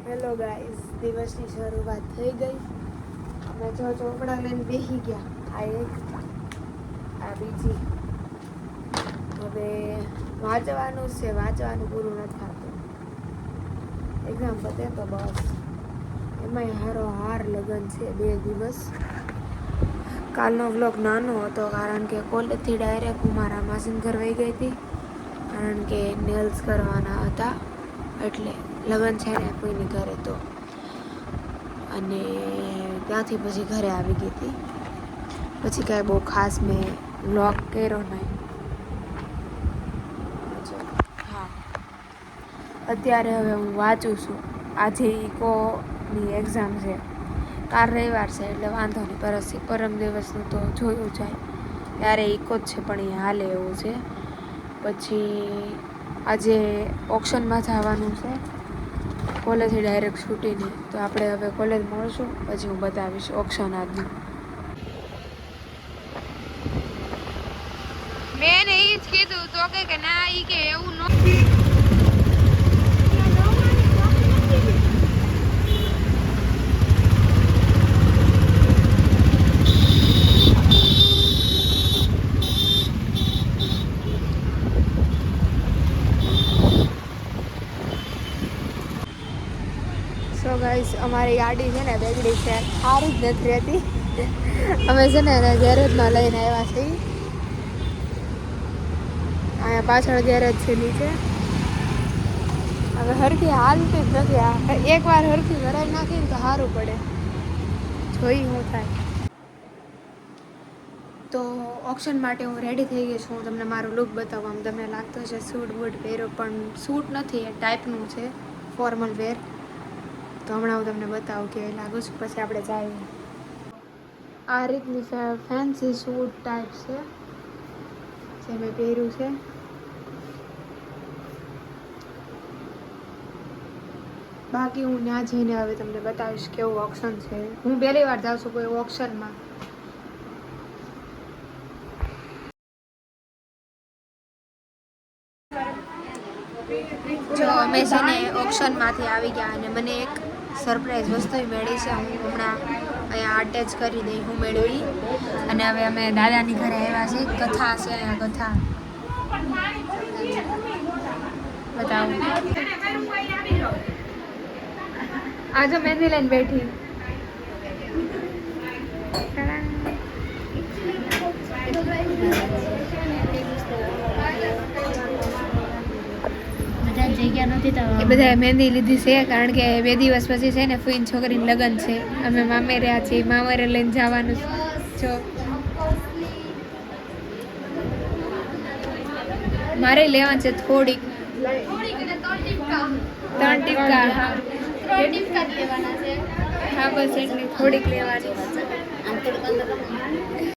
Hello guys, દિવસની શરૂઆત થઈ ગઈ. અમે જો ચોપડા લઈને બેસી ગયા. આ એક, આ બીજી. હવે વાંચવાનું છે, વાંચવાનું પૂરું નથી થતું. એક્ઝામ પતે તો બસ. એમાંય હારો હાર લગન છે 2 દિવસ. કાલનો વ્લોગ નાનો હતો કારણ કે કોલેજથી ડાયરેક્ટ હું મારા માસીના ઘર વહી ગઈ હતી, કારણ કે નેલ્સ કરવાના હતા. એટલે લગન છે ને કોઈની ઘરે, તો અને ત્યાંથી પછી ઘરે આવી ગઈ હતી. પછી કાંઈ બહુ ખાસ મેં વ્લોગ કર્યો નહીં. હા, અત્યારે હવે હું વાંચું છું. આજે ઇકોની એક્ઝામ છે. કાલ રવિવાર છે એટલે વાંધો નહીં. પરમ દિવસનું તો જોયું જાય ત્યારે ઇકો જ છે, પણ એ હાલે એવું છે. પછી આજે ઓક્શનમાં જવાનું છે, કોલેજથી ડાયરેક્ટ છૂટીને. તો આપણે હવે કોલેજ મળશું, પછી હું બતાવીશ ઓક્શન આજનું. મેં એ જ કીધું તો કે ના, એ કે એવું ન. સો ગાઈસ, અમારી ગાડી છે ને બેગડી છે, સારી જ નથી રહેતી. અમે છે ને એને ગેરેજમાં લઈને આવ્યા છીએ. અહીંયા પાછળ ગેરેજ છે નીચે. હવે હરખી હાલતી જ નથી. એકવાર હરખી ભરાઈ નાખીને તો સારું પડે. જોઈ શું થાય. તો ઓપ્શન માટે હું રેડી થઈ ગઈ છું. હું તમને મારું લુક બતાવું. આમ તમને લાગતો છે સૂટ બૂટ પહેરો, પણ સૂટ નથી, એ ટાઈપનું છે, ફોર્મલ વેર. તો હમણાં હું તમને બતાવું કે લાગુ છું, પછી આપણે જઈએ. આ રીતની ફેન્સી સૂટ ટાઈપ છે જે મેં પહેર્યું છે. બાકી હું ત્યાં જઈને હવે તમને બતાવીશ કેવું ઓપ્શન છે. હું પહેલી વાર જાઉં છું કોઈ ઓપ્શનમાં. જો અમે છે ને ઓપ્શનમાંથી આવી ગયા અને મને એક સરપ્રાઈઝ વસ્તુ મળી છે. હું હમણાં અહીંયા અટેચ કરી દઈ, હું મેળવી. અને હવે અમે દાદાની ઘરે આવ્યા છીએ. કથા છે અહીંયા, કથા બતાવું. આજે મહેંદી લઈને બેઠી. એ બધા મહેંદી લીધી છે કારણ કે 2 દિવસ પછી છે ને ફૂઈન છોકરીનું લગ્ન છે. અમે મામેર્યા છીએ, મામેરે લઈને જવાનું છો. મારે લેવાનું છે થોડીક, 3 ટીપકા. હા બસ એટલી થોડીક લેવાની.